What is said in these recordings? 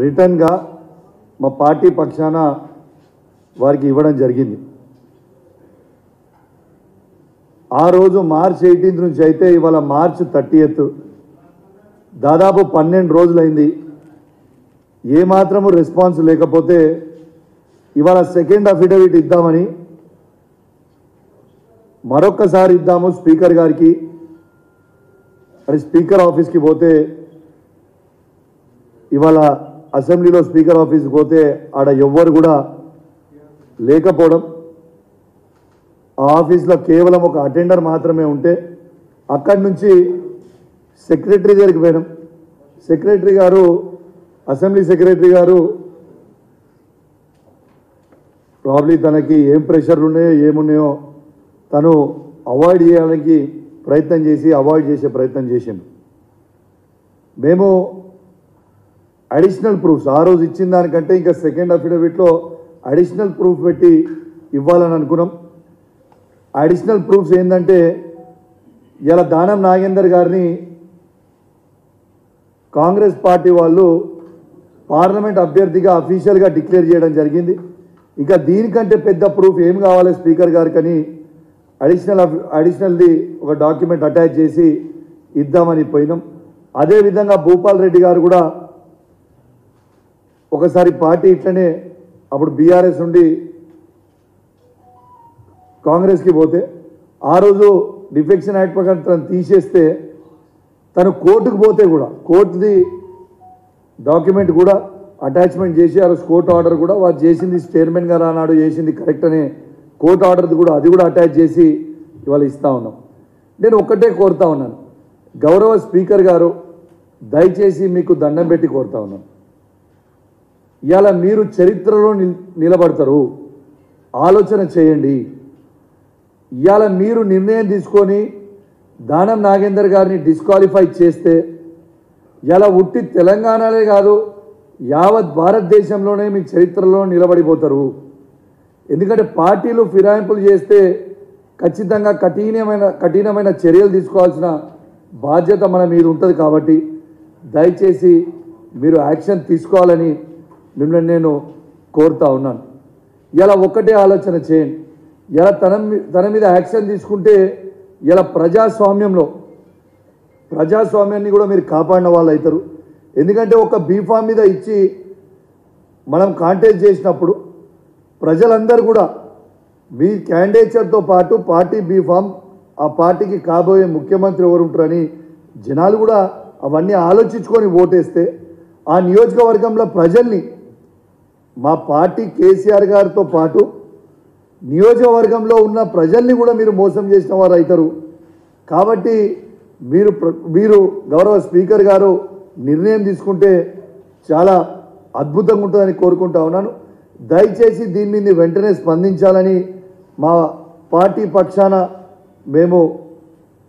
రిటర్న్గా మా పార్టీ పక్షాన వారికి ఇవ్వడం జరిగింది. ఆ రోజు మార్చ్ 18 నుంచి అయితే ఇవాళ మార్చ్ 30 దాదాపు 12 రోజులైంది. ఏమాత్రము రెస్పాన్స్ లేకపోతే ఇవాళ సెకండ్ అఫిడవిట్ ఇద్దామని మరొక్కసారి ఇద్దాము స్పీకర్ గారికి అని స్పీకర్ ఆఫీస్కి పోతే ఇవాళ అసెంబ్లీలో స్పీకర్ ఆఫీస్కి పోతే ఆడ ఎవ్వరు కూడా లేకపోవడం, ఆ ఆఫీస్లో కేవలం ఒక అటెండర్ మాత్రమే ఉంటే అక్కడి నుంచి సెక్రటరీ దగ్గరికి పోయినాం. సెక్రటరీ గారు, అసెంబ్లీ సెక్రటరీ గారు ప్రాబ్లీ తనకి ఏం ప్రెషర్లు ఉన్నాయో ఏమున్నాయో తను అవాయిడ్ చేయడానికి ప్రయత్నం చేసి అవాయిడ్ చేసే ప్రయత్నం చేసిండు. మేము అడిషనల్ ప్రూఫ్స్ ఆ రోజు ఇచ్చిన దానికంటే ఇంకా సెకండ్ అఫిడవిట్లో అడిషనల్ ప్రూఫ్ పెట్టి ఇవ్వాలని అనుకున్నాం. అడిషనల్ ప్రూఫ్స్ ఏంటంటే ఇలా దానం నాగేందర్ గారిని కాంగ్రెస్ పార్టీ వాళ్ళు పార్లమెంట్ అభ్యర్థిగా అఫీషియల్గా డిక్లేర్ చేయడం జరిగింది. ఇంకా దీనికంటే పెద్ద ప్రూఫ్ ఏం కావాలి స్పీకర్ గారికి అని అడిషనల్ది ఒక డాక్యుమెంట్ అటాచ్ చేసి ఇద్దామని పోయినాం. అదేవిధంగా భూపాల్ రెడ్డి గారు కూడా ఒకసారి పార్టీ ఇట్లనే అప్పుడు బీఆర్ఎస్ నుండి కాంగ్రెస్కి పోతే ఆ రోజు డిఫెక్షన్ యాక్ట్ ప్రకారం తను తీసేస్తే తను కోర్టుకు పోతే కూడా కోర్టుది డాక్యుమెంట్ కూడా అటాచ్మెంట్ చేసి ఆ రోజు కోర్టు ఆర్డర్ కూడా వారు చేసింది చైర్మన్ గారు ఆనాడు చేసింది కరెక్ట్ అనే కోర్టు ఆర్డర్ది కూడా అది కూడా అటాచ్ చేసి ఇవాళ ఇస్తూ ఉన్నాం. నేను ఒక్కటే కోరుతా ఉన్నాను, గౌరవ స్పీకర్ గారు దయచేసి మీకు దండం పెట్టి కోరుతా ఉన్నాను. ఇవాళ మీరు చరిత్రలో నిలబడతారు, ఆలోచన చేయండి. ఇవాళ మీరు నిర్ణయం తీసుకొని దానం నాగేందర్ గారిని డిస్క్వాలిఫై చేస్తే ఇలా ఉట్టి తెలంగాణలే కాదు యావత్ భారతదేశంలోనే మీ చరిత్రలో నిలబడిపోతారు. ఎందుకంటే పార్టీలు ఫిరాయింపులు చేస్తే ఖచ్చితంగా కఠినమైన చర్యలు తీసుకోవాల్సిన బాధ్యత మన మీద ఉంటుంది. కాబట్టి దయచేసి మీరు యాక్షన్ తీసుకోవాలని మిమ్మల్ని నేను కోరుతా ఉన్నాను. ఇలా ఒక్కటే ఆలోచన చేయండి. ఇలా తన మీద యాక్షన్ తీసుకుంటే ఇలా ప్రజాస్వామ్యాన్ని కూడా మీరు కాపాడిన వాళ్ళు అవుతారు. ఎందుకంటే ఒక బీఫామ్ మీద ఇచ్చి మనం కాంటెస్ట్ చేసినప్పుడు ప్రజలందరూ కూడా మీ క్యాండిడేచర్తో పాటు పార్టీ బీఫామ్, ఆ పార్టీకి కాబోయే ముఖ్యమంత్రి ఎవరు ఉంటారని జనాలు కూడా అవన్నీ ఆలోచించుకొని ఓటేస్తే ఆ నియోజకవర్గంలో ప్రజల్ని, మా పార్టీ కేసీఆర్ గారితో పాటు నియోజకవర్గంలో ఉన్న ప్రజల్ని కూడా మీరు మోసం చేసిన వారు అవుతారు. కాబట్టి మీరు గౌరవ స్పీకర్ గారు నిర్ణయం తీసుకుంటే చాలా అద్భుతంగా ఉంటుందని కోరుకుంటా ఉన్నాను. దయచేసి దీని మీద వెంటనే స్పందించాలని మా పార్టీ పక్షాన మేము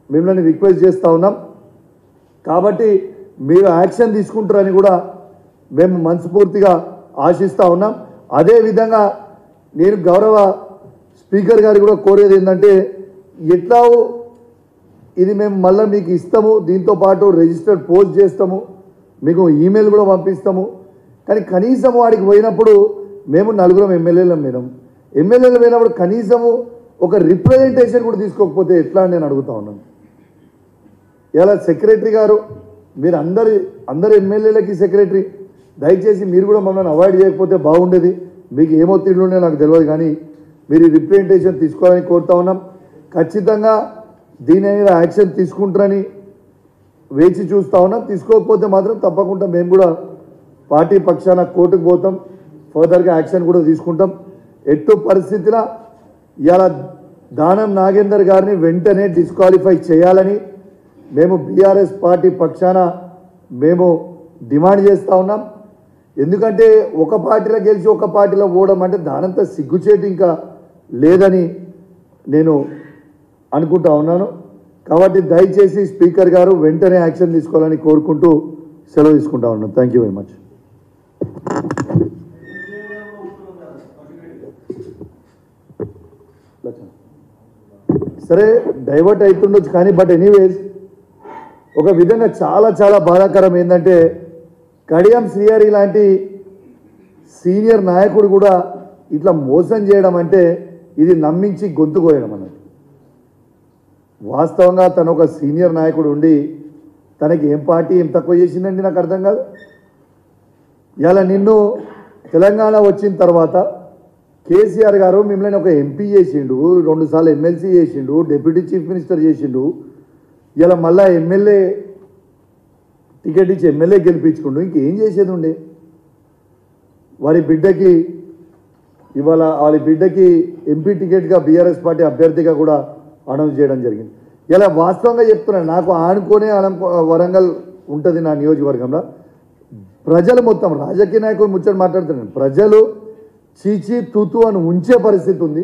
మిమ్మల్ని రిక్వెస్ట్ చేస్తూ ఉన్నాం. కాబట్టి మీరు యాక్షన్ తీసుకుంటారని కూడా మేము మనస్ఫూర్తిగా ఆశిస్తూ ఉన్నాం. అదేవిధంగా నేను గౌరవ స్పీకర్ గారు కూడా కోరేది ఏంటంటే, ఎట్లా ఇది మేము మళ్ళీ మీకు ఇస్తాము, దీంతోపాటు రిజిస్టర్డ్ పోస్ట్ చేస్తాము, మీకు ఈమెయిల్ కూడా పంపిస్తాము. కానీ కనీసం వాడికి పోయినప్పుడు మేము 4 ఎమ్మెల్యేలు పోయినప్పుడు కనీసము ఒక రిప్రజెంటేషన్ కూడా తీసుకోకపోతే ఎట్లా అని నేను అడుగుతా ఉన్నాను. ఇలా సెక్రటరీ గారు, మీరు అందరు ఎమ్మెల్యేలకి సెక్రటరీ, దయచేసి మీరు కూడా మమ్మల్ని అవాయిడ్ చేయకపోతే బాగుండేది. మీకు ఏమో తిండుండే నాకు తెలియదు, కానీ మీరు రిప్రజెంటేషన్ తీసుకోవాలని కోరుతా ఉన్నాం. ఖచ్చితంగా దీని మీద యాక్షన్ తీసుకుంటారని వేచి చూస్తూ ఉన్నాం. తీసుకోకపోతే మాత్రం తప్పకుండా మేము కూడా పార్టీ పక్షాన కోర్టుకు పోతాం, ఫర్దర్గా యాక్షన్ కూడా తీసుకుంటాం. ఎట్టు పరిస్థితిలో ఇలా దానం నాగేందర్ గారిని వెంటనే డిస్క్వాలిఫై చేయాలని మేము బీఆర్ఎస్ పార్టీ పక్షాన మేము డిమాండ్ చేస్తూ ఉన్నాం. ఎందుకంటే ఒక పార్టీలో గెలిచి ఒక పార్టీలో పోవడం అంటే దానంతా సిగ్గుచేటు ఇంకా లేదని నేను అనుకుంటా ఉన్నాను. కాబట్టి దయచేసి స్పీకర్ గారు వెంటనే యాక్షన్ తీసుకోవాలని కోరుకుంటూ సెలవు తీసుకుంటా ఉన్నాను. Thank you very much. సరే డైవర్ట్ అవుతుండొచ్చు, కానీ బట్ ఎనీవేస్ ఒక విధంగా చాలా చాలా బాధాకరం ఏంటంటే కడియం శ్రీహరి లాంటి సీనియర్ నాయకుడు కూడా ఇట్లా మోసం చేయడం అంటే ఇది నమ్మించి గొంతు కోయడం అన్నది. వాస్తవంగా తను ఒక సీనియర్ నాయకుడు ఉండి తనకి ఏం పార్టీ ఏం తక్కువ చేసిందండి నాకు అర్థం కాదు. ఇలా నిన్ను తెలంగాణ వచ్చిన తర్వాత కేసీఆర్ గారు మిమ్మల్ని ఒక ఎంపీ చేసిండు, 2 సార్లు ఎమ్మెల్సీ చేసిండు, డిప్యూటీ చీఫ్ మినిస్టర్ చేసిండు, ఇలా మళ్ళా ఎమ్మెల్యే టికెట్ ఇచ్చి ఎమ్మెల్యే గెలిపించుకుండు. ఇంకేం చేసేది ఉండే? వారి బిడ్డకి ఎంపీ టికెట్గా బీఆర్ఎస్ పార్టీ అభ్యర్థిగా కూడా అనౌన్స్ చేయడం జరిగింది. ఇలా వాస్తవంగా చెప్తున్నాను, నాకు ఆనుకోనే వరంగల్ ఉంటుంది నా నియోజకవర్గంలో. ప్రజలు మొత్తం రాజకీయ నాయకులు ముచ్చట మాట్లాడుతున్నాను, ప్రజలు చీచీ తూతూ అని ఉంచే పరిస్థితి ఉంది.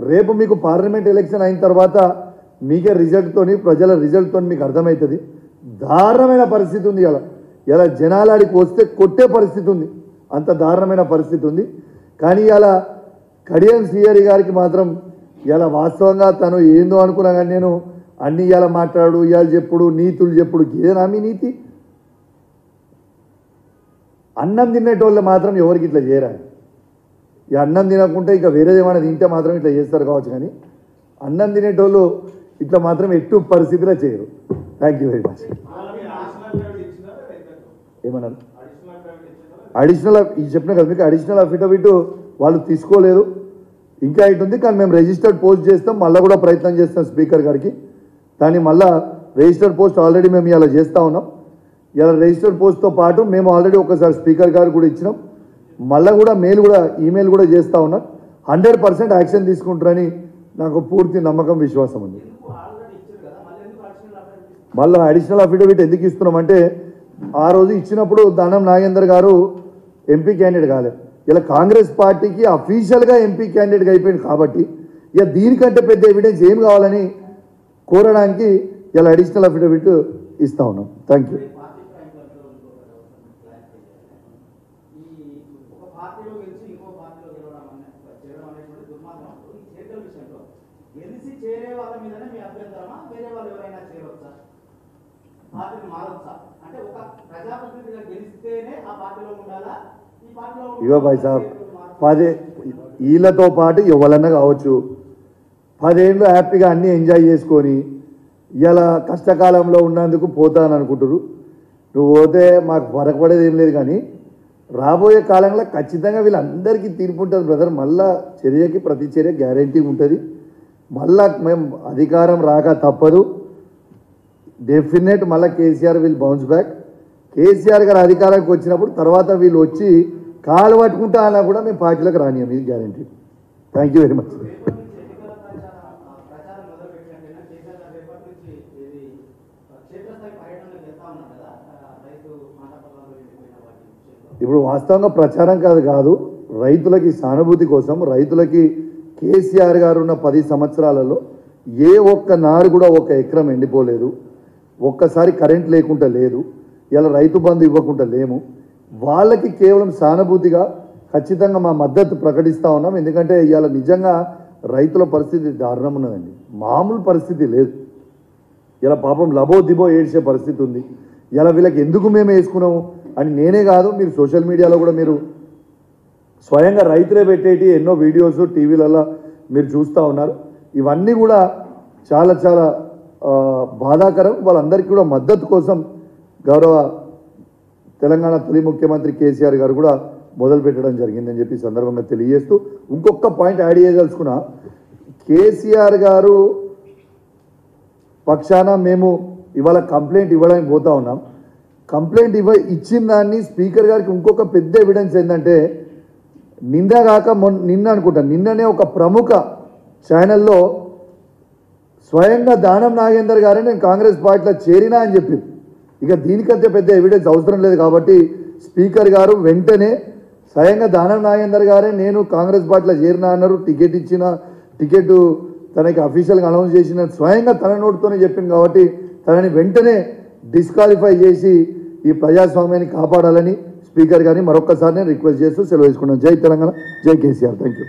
రేపు మీకు పార్లమెంట్ ఎలక్షన్ అయిన తర్వాత మీకే రిజల్ట్తోని ప్రజల రిజల్ట్తో మీకు అర్థమవుతుంది. దారుణమైన పరిస్థితి ఉంది. ఇలా జనాలాడికి వస్తే కొట్టే పరిస్థితి ఉంది, అంత దారుణమైన పరిస్థితి ఉంది. కానీ ఇలా కడియం శ్రీహరి గారికి మాత్రం ఇలా వాస్తవంగా తను ఏందో అనుకున్నా కానీ నేను అన్ని ఇలా మాట్లాడు, ఇవాళ చెప్పుడు, నీతులు చెప్పుడు, ఏదైనా మీ నీతి? అన్నం తినేటోళ్ళు మాత్రం ఎవరికి ఇట్లా చేయరా? ఈ అన్నం తినకుంటే ఇక వేరేదేమైనా తింటే మాత్రం ఇట్లా చేస్తారు కావచ్చు, కానీ అన్నం తినేటోళ్ళు ఇట్లా మాత్రం ఎట్టు పరిస్థితిలో చేయరు. Thank you very much. ఏమన్నారు? అడిషనల్ చెప్పినా కదా మీకు, అడిషనల్ అఫిడవిట్ వాళ్ళు తీసుకోలేదు, ఇంకా ఇటు ఉంది. కానీ మేము రిజిస్టర్డ్ పోస్ట్ చేస్తాం, మళ్ళీ కూడా ప్రయత్నం చేస్తాం స్పీకర్ గారికి. దాన్ని మళ్ళీ రిజిస్టర్డ్ పోస్ట్ ఆల్రెడీ మేము ఇలా చేస్తూ ఉన్నాం. ఇలా రిజిస్టర్డ్ పోస్ట్తో పాటు మేము ఆల్రెడీ ఒకసారి స్పీకర్ గారు కూడా ఇచ్చినాం, మళ్ళీ కూడా ఈమెయిల్ కూడా చేస్తూ ఉన్నాం. 100% యాక్షన్ తీసుకుంటారని నాకు పూర్తి నమ్మకం, విశ్వాసం ఉంది. మళ్ళీ అడిషనల్ అఫిడవిట్ ఎందుకు ఇస్తున్నామంటే, ఆ రోజు ఇచ్చినప్పుడు దానం నాగేందర్ గారు ఎంపీ క్యాండిడేట్ కాలేదు. ఇలా కాంగ్రెస్ పార్టీకి అఫీషియల్గా ఎంపీ క్యాండిడేట్గా అయిపోయింది కాబట్టి ఇక దీనికంటే పెద్ద ఎవిడెన్స్ ఏం కావాలని కోరడానికి ఇలా అడిషనల్ అఫిడవిట్ ఇస్తా ఉన్నాం. Thank you. ఇగో భాయ్ సాబ్, 10 వీళ్ళతో పాటు ఎవరన్నా కావచ్చు, 10 ఏళ్ళు హ్యాపీగా అన్నీ ఎంజాయ్ చేసుకొని ఇలా కష్టకాలంలో ఉన్నందుకు పోతాను అనుకుంటారు. నువ్వు పోతే మాకు వరకపడేది ఏం లేదు, కానీ రాబోయే కాలంలో ఖచ్చితంగా వీళ్ళందరికీ తీర్పు ఉంటుంది బ్రదర్. మళ్ళా చర్యకి ప్రతి చర్య గ్యారంటీ ఉంటుంది. మళ్ళా మేము అధికారం రాక తప్పదు, డెఫినెట్ మళ్ళీ KCR will bounce back. KCR గారు అధికారానికి వచ్చినప్పుడు తర్వాత వీళ్ళు వచ్చి కాలు పట్టుకుంటా అలా కూడా మేము పార్టీలకు రానియం, ఇది guarantee. Thank you very much. ఇప్పుడు వాస్తవంగా ప్రచారం కాదు, రైతులకి సానుభూతి కోసం, రైతులకి కేసీఆర్ గారు ఉన్న 10 సంవత్సరాలలో ఏ ఒక్క నాడు కూడా ఒక ఎకరం ఎండిపోలేదు, ఒక్కసారి కరెంట్ లేకుండా లేదు, ఇలా రైతు బంధు ఇవ్వకుండా లేము. వాళ్ళకి కేవలం సానుభూతిగా ఖచ్చితంగా మా మద్దతు ప్రకటిస్తూ ఉన్నాం. ఎందుకంటే ఇవాళ నిజంగా రైతుల పరిస్థితి దారుణం ఉన్నదండి, మామూలు పరిస్థితి లేదు. ఇలా పాపం లబో దిబో ఏడ్చే పరిస్థితి ఉంది. ఇలా వీళ్ళకి ఎందుకు మేము వేసుకున్నాము అని నేనే కాదు, మీరు సోషల్ మీడియాలో కూడా మీరు స్వయంగా రైతులే పెట్టేటి ఎన్నో వీడియోస్ టీవీలలో మీరు చూస్తూ ఉన్నారు. ఇవన్నీ కూడా చాలా చాలా బాధాకరం. వాళ్ళందరికీ కూడా మద్దతు కోసం గౌరవ తెలంగాణ తొలి ముఖ్యమంత్రి కేసీఆర్ గారు కూడా మొదలు పెట్టడం జరిగిందని చెప్పి సందర్భంగా తెలియజేస్తూ ఇంకొక పాయింట్ యాడ్ చేయదలుచుకున్నా. కేసీఆర్ గారు పక్షాన మేము ఇవాళ కంప్లైంట్ ఇవ్వడానికి పోతా ఉన్నాం. కంప్లైంట్ ఇచ్చిన దాన్ని స్పీకర్ గారికి ఇంకొక పెద్ద ఎవిడెన్స్ ఏంటంటే, నిన్ననే ఒక ప్రముఖ ఛానల్లో స్వయంగా దానం నాగేందర్ గారే నేను కాంగ్రెస్ పార్టీలో చేరినా అని చెప్పింది. ఇక దీనికంటే పెద్ద ఎవిడెన్స్ అవసరం లేదు కాబట్టి స్పీకర్ గారు వెంటనే స్వయంగా దానం నాగేందర్ గారే నేను కాంగ్రెస్ పార్టీలో చేరినా అన్నారు, టికెట్ తనకి అఫీషియల్గా అనౌన్స్ చేసిన స్వయంగా తన నోటితోనే చెప్పింది కాబట్టి తనని వెంటనే డిస్క్వాలిఫై చేసి ఈ ప్రజాస్వామ్యాన్ని కాపాడాలని స్పీకర్ గారిని మరొక్కసారి నేను రిక్వెస్ట్ చేస్తూ సెలవు తీసుకున్నాను. జై తెలంగాణ, జై కేసీఆర్. Thank you.